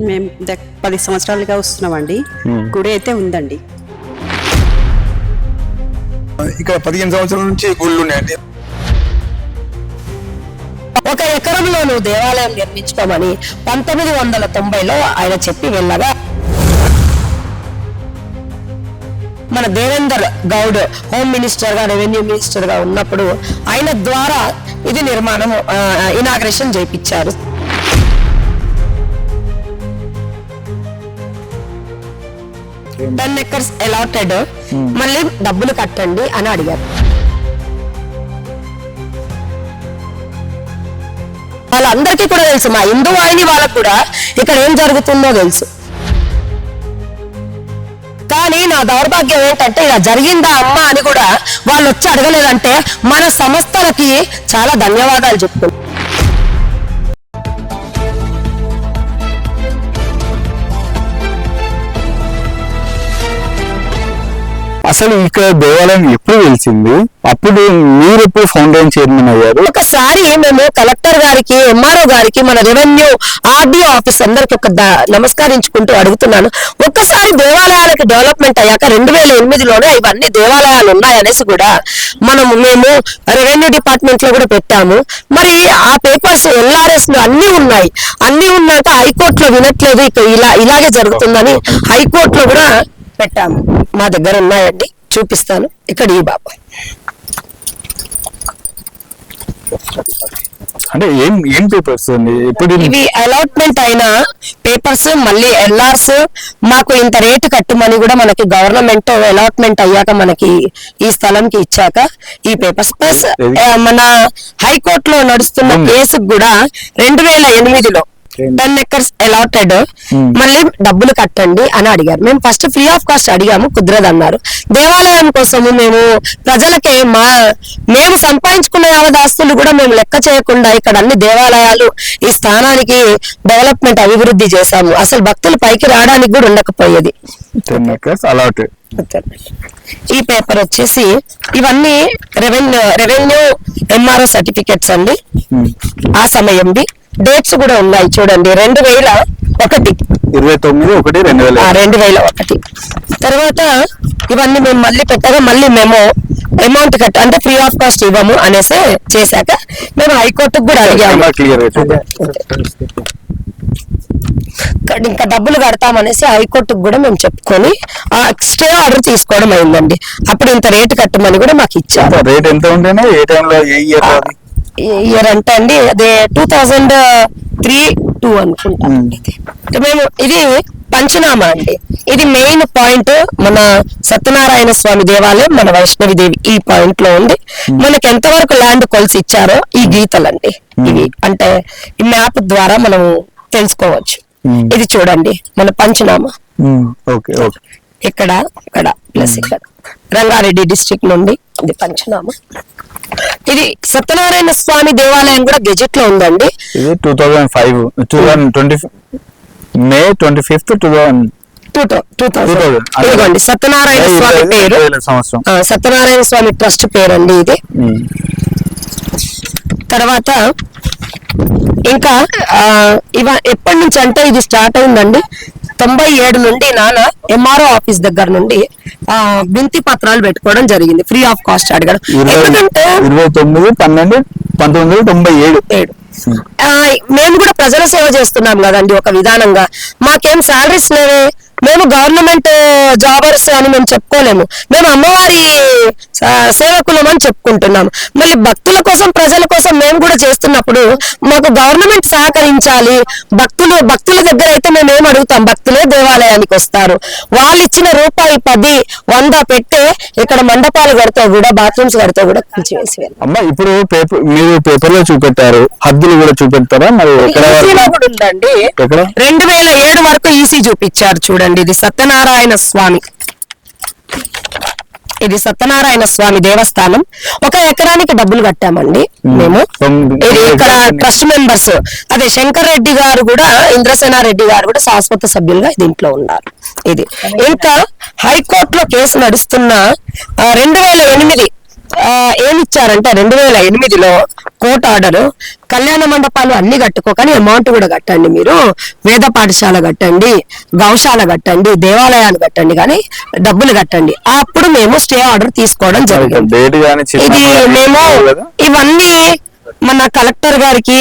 మేము 10 సంవత్సరాలుగా వస్తున్నామండి. గుడి అయితే ఉందండి. ఇక్కడ 15 సంవత్సరాల నుంచి గుళ్ళు ఉన్నాయండి. ఒక ఎకరంలో నువ్వు దేవాలయం నిర్మించుకోమని 1990లో ఆయన చెప్పి వెళ్ళగా మన దేవేందర్ గౌడ్ హోమ్ మినిస్టర్ గా రెవెన్యూ మినిస్టర్ గా ఉన్నప్పుడు ఆయన ద్వారా ఇది నిర్మాణం ఇనాగ్రేషన్ చేయించారు. acres allotted, మళ్ళీ డబ్బులు కట్టండి అని అడిగారు. వాళ్ళందరికీ కూడా తెలుసు, మా హిందూ వాహిని వాళ్ళకు కూడా ఇక్కడ ఏం జరుగుతుందో తెలుసు. కానీ నా దౌర్భాగ్యం ఏంటంటే ఇలా జరిగిందా అమ్మా అని కూడా వాళ్ళు వచ్చి అడగలేదంటే మన సంస్థలకి చాలా ధన్యవాదాలు చెప్తున్నాను. అసలు ఇక్కడ దేవాలయం ఎప్పుడు వెలిసింది? అప్పుడు మీరు ఎప్పుడు ఫౌండేషన్ చైర్మన్ అయ్యారు? ఒకసారి మేము కలెక్టర్ గారికి, ఎంఆర్ఓ గారికి, మన రెవెన్యూ ఆర్డీఓ ఆఫీస్ అందరికి ఒక నమస్కరించుకుంటూ అడుగుతున్నాను. ఒక్కసారి దేవాలయాలకి డెవలప్మెంట్ అయ్యాక 2008లోనే ఇవన్నీ దేవాలయాలు ఉన్నాయనేసి కూడా మేము రెవెన్యూ డిపార్ట్మెంట్ లో కూడా పెట్టాము. మరి ఆ పేపర్స్ ఎల్ఆర్ఎస్ లో అన్ని ఉన్నాయి. అన్ని ఉన్నాక హైకోర్టులో వినట్లేదు, ఇలాగే జరుగుతుందని హైకోర్టులో కూడా పెట్టాము. మా దగ్గర ఉన్నాయండి, చూపిస్తాను. ఇక్కడ ఈ బాబు అంటే ఏం పేపర్స్ అండి? ఇవి అలాట్మెంట్ అయిన పేపర్స్, మళ్ళీ ఎల్ఆర్స్. మాకు ఇంత రేటు కట్టుమని కూడా మనకి గవర్నమెంట్ అలాట్మెంట్ అయ్యాక మనకి ఈ స్థలంకి ఇచ్చాక ఈ పేపర్స్ ప్లస్ మన హైకోర్టులో నడుస్తున్న కేసు కూడా 2008లో 10 acres allotted, మళ్ళీ డబ్బులు కట్టండి అని అడిగారు. మేము ఫస్ట్ ఫ్రీ ఆఫ్ కాస్ట్ అడిగాము, కుదరదన్నారు. దేవాలయం కోసము మేము ప్రజలకే మేము సంపాదించుకున్న యావదాస్తులు కూడా మేము లెక్క చేయకుండా ఇక్కడ అన్ని దేవాలయాలు ఈ స్థానానికి డెవలప్మెంట్ అభివృద్ధి చేశాము. అసలు భక్తులు పైకి రావడానికి కూడా ఉండకపోయేది. 10 acres allotted. ఈ పేపర్ వచ్చేసి ఇవన్నీ రెవెన్యూ ఎంఆర్ఓ సర్టిఫికెట్స్ అండి. ఆ సమయంది డేట్స్ కూడా ఉన్నాయి చూడండి. 2001 2001 తర్వాత ఇవన్నీ మేము మళ్ళీ పెట్టగా మళ్ళీ మేము అమౌంట్ అంటే ఫ్రీ ఆఫ్ కాస్ట్ ఇవ్వము అనేసి చేశాక మేము హైకోర్టుకు కూడా అడిగాము. ఇంకా డబ్బులు కడతామనేసి హైకోర్టుకు కూడా మేము చెప్పుకొని ఆ స్టే ఆర్డర్ తీసుకోవడం అయిందండి. అప్పుడు ఇంత రేటు కట్టమని కూడా మాకు ఇచ్చారు. రేట్ ఎంత ఉంటేనే ఏ టైంలో ఇయర్ అంటే అండి అదే 2003-2 అనుకుంటా. మేము ఇది పంచనామా అండి. ఇది మెయిన్ పాయింట్. మన సత్యనారాయణ స్వామి దేవాలయం, మన వైష్ణవిదేవి ఈ పాయింట్ లో ఉంది. మనకి ఎంతవరకు ల్యాండ్ కొలిసి ఇచ్చారో ఈ గీతలండి. ఇవి అంటే ఈ మ్యాప్ ద్వారా మనం తెలుసుకోవచ్చు. ఇది చూడండి మన పంచనామా. ఇక్కడ ప్లస్ ఇక్కడ రంగారెడ్డి డిస్ట్రిక్ట్ నుండి ఇది పంచనామా. ఇది సత్యనారాయణ స్వామి దేవాలయం కూడా గెజెట్ లో ఉందండి. ఇది 2005 May 25th 2000 ఇదిగోండి సత్యనారాయణ స్వామి పేరు, సత్యనారాయణ స్వామి ట్రస్ట్ పేరు అండి ఇది. తర్వాత ఇంకా ఎప్పటి నుంచి అంటే ఇది స్టార్ట్ అయిందండి 97 నుండి నాన్న ఎంఆర్ఓ ఆఫీస్ దగ్గర నుండి వింతి పత్రాలు పెట్టుకోవడం జరిగింది. ఫ్రీ ఆఫ్ కాస్ట్ అడగడం. ఎందుకంటే 29/1997 మేము కూడా ప్రజల సేవ చేస్తున్నాం కదండి ఒక విధానంగా. మాకేం శాలరీస్ లేవే, మేము గవర్నమెంట్ జాబర్స్ అని మేము చెప్పుకోలేము. మేము అమ్మవారి సేవకులం అని చెప్పుకుంటున్నాము. మళ్ళీ భక్తుల కోసం, ప్రజల కోసం మేము కూడా చేస్తున్నప్పుడు మాకు గవర్నమెంట్ సహకరించాలి. భక్తుల దగ్గర అయితే మేము ఏం అడుగుతాం, భక్తులే దేవాలయానికి వస్తారు. వాళ్ళు ఇచ్చిన ₹10-100 పెట్టే ఇక్కడ మండపాలు కడితే కూడా, బాత్రూమ్స్ కడితే కూడా కూల్చివేసి అమ్మా. ఇప్పుడు మీరు పేపర్ లో చూపెట్టారు, హద్దులు కూడా చూపెడతారా? మరి ఉందండి 2007 వరకు ఈసీ చూపించారు చూడండి. ఇది సత్యనారాయణ స్వామి, ఇది సత్యనారాయణ స్వామి దేవస్థానం. 1 ఎకరానికి డబ్బులు కట్టామండి మేము. ఇది ఇక్కడ ట్రస్ట్ మెంబర్స్ అదే శంకర్ రెడ్డి గారు కూడా, ఇంద్రసేనారెడ్డి గారు కూడా శాశ్వత సభ్యులుగా దీంట్లో ఉన్నారు. ఇది ఇంకా హైకోర్టులో కేసు నడుస్తున్న 2008 ఏమి ఇచ్చారంటే 2008లో కోర్టు ఆర్డర్, కళ్యాణ మండపాలు అన్ని కట్టుకోకని అమౌంట్ కూడా కట్టండి, మీరు వేద పాఠశాల కట్టండి, గౌశాల కట్టండి, దేవాలయాలు కట్టండి, కానీ డబ్బులు కట్టండి. అప్పుడు మేము స్టే ఆర్డర్ తీసుకోవడం జరిగింది. ఇది మేము ఇవన్నీ మన కలెక్టర్ గారికి,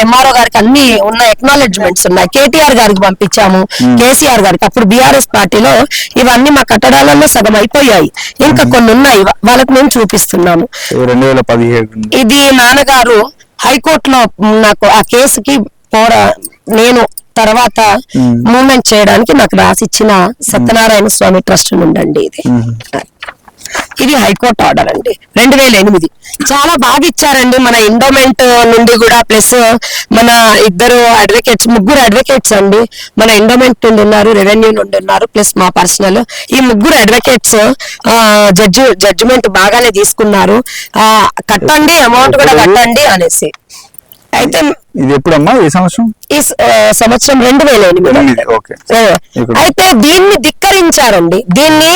ఎంఆర్ఓ గారికి అన్ని ఉన్న ఎక్నాలెడ్జ్మెంట్స్ ఉన్నాయి. కేటీఆర్ గారికి పంపించాము, కేసీఆర్ గారికి. అప్పుడు బీఆర్ఎస్ పార్టీలో ఇవన్నీ మా కట్టడాలలో సగం అయిపోయాయి, ఇంకా కొన్ని ఉన్నాయి, వాళ్ళకి మేము చూపిస్తున్నాము. 2017 ఇది నాన్నగారు హైకోర్టులో నాకు ఆ కేసుకి నేను తర్వాత మూవ్మెంట్ చేయడానికి నాకు రాసిచ్చిన సత్యనారాయణ స్వామి ట్రస్ట్ నుండండి ఇది. ఇది హైకోర్టు ఆర్డర్ అండి, 2008. చాలా బాగా ఇచ్చారండి మన ఎండోమెంట్ నుండి కూడా, ప్లస్ మన ముగ్గురు అడ్వకేట్స్ అండి మన ఎండోమెంట్ నుండి ఉన్నారు, రెవెన్యూ నుండి ఉన్నారు, ప్లస్ మా పర్సనల్. ఈ ముగ్గురు అడ్వకేట్స్ జడ్జిమెంట్ బాగానే తీసుకున్నారు, కట్టండి అమౌంట్ కూడా కట్టండి అనేసి. అయితే ఇది ఎప్పుడమ్మా, ఈ సంవత్సరం? ఈ సంవత్సరం 2008. అయితే దీన్ని ధిక్కరించారండి, దీన్ని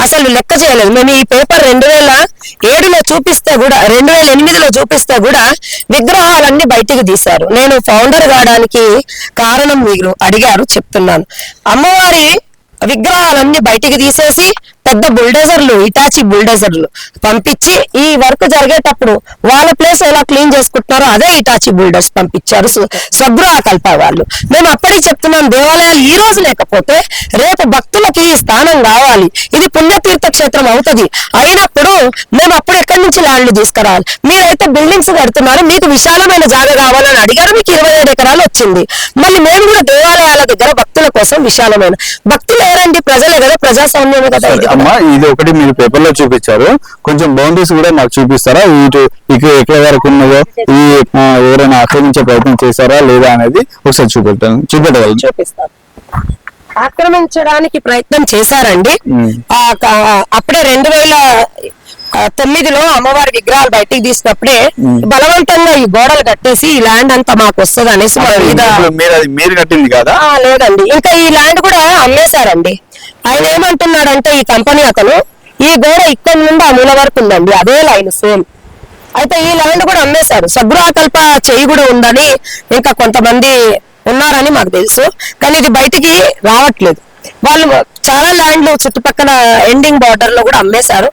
అసలు లెక్క చేయలేదు. మేము ఈ పేపర్ 2007లో చూపిస్తే కూడా, 2008లో చూపిస్తే కూడా విగ్రహాలన్నీ బయటికి తీశారు. నేను ఫౌండర్ కావడానికి కారణం మీరు అడిగారు, చెప్తున్నాను. అమ్మవారి విగ్రహాలన్నీ బయటికి తీసేసి పెద్ద బుల్డోజర్లు, ఇటాచి బుల్డోజర్లు పంపించి ఈ వర్క్ జరిగేటప్పుడు వాళ్ళ ప్లేస్ ఎలా క్లీన్ చేసుకుంటున్నారో అదే ఇటాచి బుల్డర్స్ పంపించారు స్వగృహ కల్ప వాళ్ళు. మేము అప్పటికి చెప్తున్నాం, దేవాలయాలు ఈ రోజు లేకపోతే రేపు భక్తులకి ఈ స్థానం కావాలి, ఇది పుణ్యతీర్థ క్షేత్రం అవుతుంది. అయినప్పుడు మేము అప్పుడు ఎక్కడి నుంచి ల్యాండ్లు తీసుకురావాలి? మీరైతే బిల్డింగ్స్ కడుతున్నారు, మీకు విశాలమైన జాగా కావాలని అడిగారు, మీకు 27 ఎకరాలు వచ్చింది. మళ్ళీ మేము కూడా దేవాలయాల దగ్గర భక్తుల కోసం విశాలమైన, భక్తులు ఎవరండి? ప్రజలే కదా, ప్రజాస్వామ్యమే కదా. ఇది ఒకటి మీరు పేపర్ లో చూపించారు, కొంచెం బౌండరీస్ కూడా మాకు చూపిస్తారా? ఇక ఎక్కడ వరకు ఉన్నదో, ఈ ఎవరైనా ఆక్రమించే ప్రయత్నం చేశారా లేదా అనేది ఒకసారి చూపెట్టగలరు? చూపిస్తాను. ఆక్రమించడానికి ప్రయత్నం చేశారండి. అప్పుడే 2009లో అమ్మవారి విగ్రహాలు బయటికి తీసినప్పుడే బలవంతంగా ఈ గోడలు కట్టేసి ఈ ల్యాండ్ అంతా మాకు వస్తుంది అనేసి మీరు కట్టింది కదా? లేదండి, ఇంకా ఈ ల్యాండ్ కూడా అమ్మేశారండి. ఆయన ఏమంటున్నాడంటే, ఈ కంపెనీ అతను, ఈ గోడ ఇక్కడ నుండి ఆ మూల వరకు ఉందండి, అదే లైన్ సేమ్. అయితే ఈ ల్యాండ్ కూడా అమ్మేశారు. సగృహ కల్ప చేయి కూడా ఉందని ఇంకా కొంతమంది ఉన్నారని మాకు తెలుసు, కానీ ఇది బయటికి రావట్లేదు. వాళ్ళు చాలా ల్యాండ్లు చుట్టుపక్కల ఎండింగ్ బార్డర్ లో కూడా అమ్మేశారు.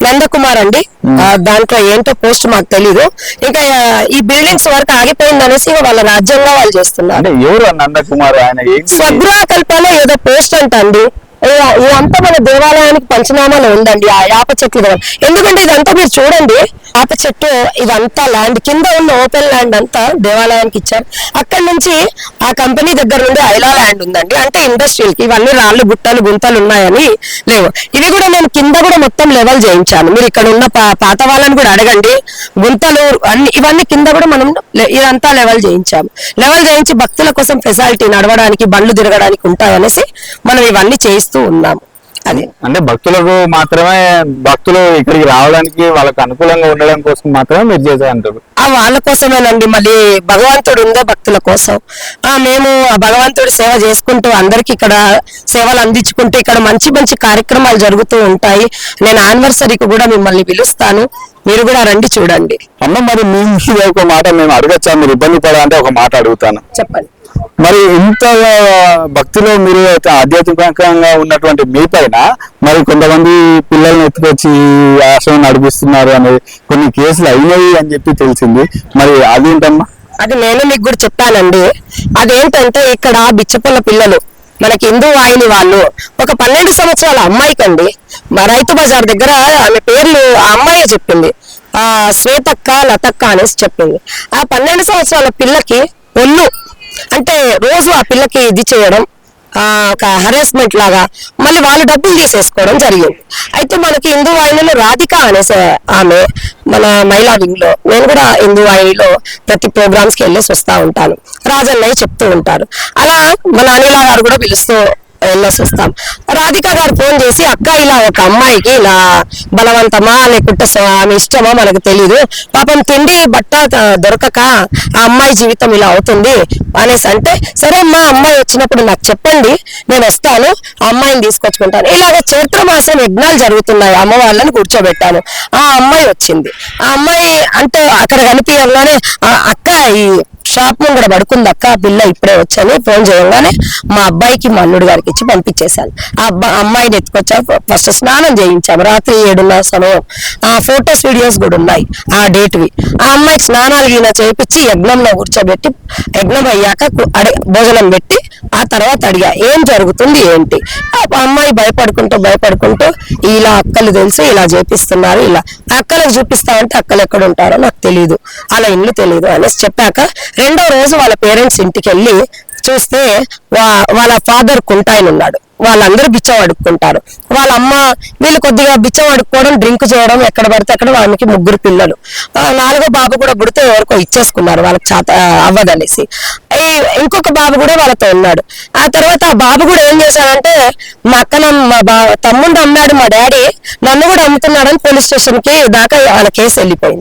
నందకుమార్ అండి, దాంట్లో ఏంటో పోస్ట్ మాకు తెలీదు. ఇంకా ఈ బిల్డింగ్స్ వరకు ఆగిపోయింది అనేసి వాళ్ళ రాజ్యంగా వాళ్ళు చేస్తున్నారు. స్వగృహ కల్పలో ఏదో పోస్ట్ అంటండి, ఇదంతా మన దేవాలయానికి పంచనామాలో ఉందండి. ఆ యాప చెట్లు కదా, ఎందుకంటే ఇదంతా మీరు చూడండి, యాప చెట్టు ఇదంతా ల్యాండ్ కింద ఉన్న ఓపెన్ ల్యాండ్ అంతా దేవాలయానికి ఇచ్చారు. అక్కడ నుంచి ఆ కంపెనీ దగ్గర నుండి ఐలా ల్యాండ్ ఉందండి, అంటే ఇండస్ట్రియల్ కి. ఇవన్నీ రాళ్ళు గుట్టలు గుంతలు ఉన్నాయని లేవు. ఇవి కూడా నేను కింద కూడా మొత్తం లెవెల్ చేయించాను. మీరు ఇక్కడ ఉన్న పాత వాళ్ళని కూడా అడగండి, గుంతలు అన్ని ఇవన్నీ కింద కూడా మనం ఇదంతా లెవెల్ చేయించాము. లెవెల్ చేయించి భక్తుల కోసం ఫెసిలిటీ, నడవడానికి బండ్లు తిరగడానికి ఉంటాయనేసి మనం ఇవన్నీ చేయిస్తాం ఉన్నాము. అది అంటే భక్తులకు మాత్రమే, భక్తులు ఇక్కడికి రావడానికి వాళ్ళకి అనుకూలంగా ఉండడం కోసం మాత్రమే మీరు చేశారంటారు? వాళ్ళ కోసమేనండి, మళ్ళీ భగవంతుడు ఉందే భక్తుల కోసం. మేము ఆ భగవంతుడి సేవ చేసుకుంటూ అందరికి ఇక్కడ సేవలు అందించుకుంటూ ఇక్కడ మంచి మంచి కార్యక్రమాలు జరుగుతూ ఉంటాయి. నేను యానివర్సరీకి కూడా మిమ్మల్ని పిలుస్తాను, మీరు కూడా రండి, చూడండి. అమ్మ, మరి మీ ఒక మాట మేము అడగచ్చా? మీరు ఇబ్బంది పడాలంటే ఒక మాట అడుగుతాను, చెప్పండి. మరి ఇంత భక్తిలో మీరు ఆధ్యాత్మికంగా ఉన్నటువంటి మీ పైన మరి కొంతమంది పిల్లల్ని ఎత్తుకొచ్చి ఆశ్రమం నడిపిస్తున్నారు అనే కొన్ని కేసులు అయినాయి అని చెప్పి తెలిసింది, మరి అదేంటమ్మా? అది నేను మీకు కూడా చెప్పానండి. అదేంటంటే, ఇక్కడ బిచ్చపొల్ల పిల్లలు మనకి హిందూ వాహిని వాళ్ళు ఒక 12 సంవత్సరాల అమ్మాయికండి, మా రైతు బజార్ దగ్గర ఆమె పేర్లు ఆ అమ్మాయి చెప్పింది, శ్వేతక్క లతక్క అనేసి చెప్పింది. ఆ 12 సంవత్సరాల పిల్లకి ఒళ్ళు అంటే రోజు ఆ పిల్లకి ఇది చేయడం, ఒక హరాస్మెంట్ లాగా, మళ్ళీ వాళ్ళు డబ్బులు తీసేసుకోవడం జరిగింది. అయితే మనకి హిందూ వాహినిలో రాధిక అనేసి ఆమె మన మహిళా వింగ్ లో, నేను కూడా హిందూ వాహినిలో ప్రతి ప్రోగ్రామ్స్ కి వెళ్ళేసి వస్తా ఉంటాను, రాజన్నయ్య చెప్తూ ఉంటారు. అలా మన అనిలా గారు కూడా పిలుస్తూ వెళ్ళొస్తాం. రాధిక గారు ఫోన్ చేసి, అక్క ఇలా ఒక అమ్మాయికి ఇలా బలవంతమా లేకుంటే ఆమె ఇష్టమా మనకు తెలీదు, పాపం తిండి బట్ట దొరకక ఆ అమ్మాయి జీవితం ఇలా అవుతుంది అనేసి అంటే, సరే అమ్మా అమ్మాయి వచ్చినప్పుడు నాకు చెప్పండి, నేను వస్తాను, ఆ అమ్మాయిని తీసుకొచ్చుకుంటాను. ఇలాగ చైత్రమాసం యజ్ఞాలు జరుగుతున్నాయి, అమ్మ వాళ్ళని కూర్చోబెట్టాను. ఆ అమ్మాయి వచ్చింది. ఆ అమ్మాయి అంటే అక్కడ కనిపించగానే అక్క ఈ షాప్ ముంగడ పడుకుంది అక్క, పిల్ల ఇప్పుడే వచ్చాను ఫోన్ చేయగానే మా అబ్బాయికి మా అల్లుడు గారికి ఇచ్చి పంపించేశాను. ఆ అమ్మాయిని ఎత్తుకొచ్చా, ఫస్ట్ స్నానం చేయించాము రాత్రి 7:30 సమయం. ఆ ఫొటోస్ వీడియోస్ కూడా ఉన్నాయి ఆ డేట్వి. ఆ అమ్మాయికి స్నానాలు గిన చేయించి యజ్ఞంలో కూర్చోబెట్టి, యజ్ఞం అయ్యాక భోజనం పెట్టి ఆ తర్వాత అడిగా ఏం జరుగుతుంది ఏంటి. ఆ అమ్మాయి భయపడుకుంటూ ఇలా అక్కలు తెలుసు ఇలా చేపిస్తున్నారు, ఇలా అక్కలకు చూపిస్తామంటే అక్కలు ఎక్కడ ఉంటారో నాకు తెలియదు, అలా ఇల్లు తెలియదు అనేసి చెప్పాక, రెండో రోజు వాళ్ళ పేరెంట్స్ ఇంటికి వెళ్ళి చూస్తే వాళ్ళ ఫాదర్ కుంటాయన ఉన్నాడు. వాళ్ళందరూ బిచ్చం అడుక్కుంటారు. వాళ్ళ అమ్మ వీళ్ళు కొద్దిగా బిచ్చం అడుక్కోవడం, డ్రింక్ చేయడం, ఎక్కడ పడితే అక్కడ వాళ్ళకి 3 పిల్లలు. 4వ బాబు కూడా పుడితే ఎవరికో ఇచ్చేసుకున్నారు, వాళ్ళకి చేత అవ్వదనేసి. ఇంకొక బాబు కూడా వాళ్ళతో ఉన్నాడు. ఆ తర్వాత ఆ బాబు కూడా ఏం చేశాడంటే, మా అక్కన మా తమ్ముడు అమ్మాడు మా డాడీ, నన్ను కూడా అమ్ముతున్నాడని పోలీస్ స్టేషన్ కి దాకా వాళ్ళ కేసు వెళ్ళిపోయింది.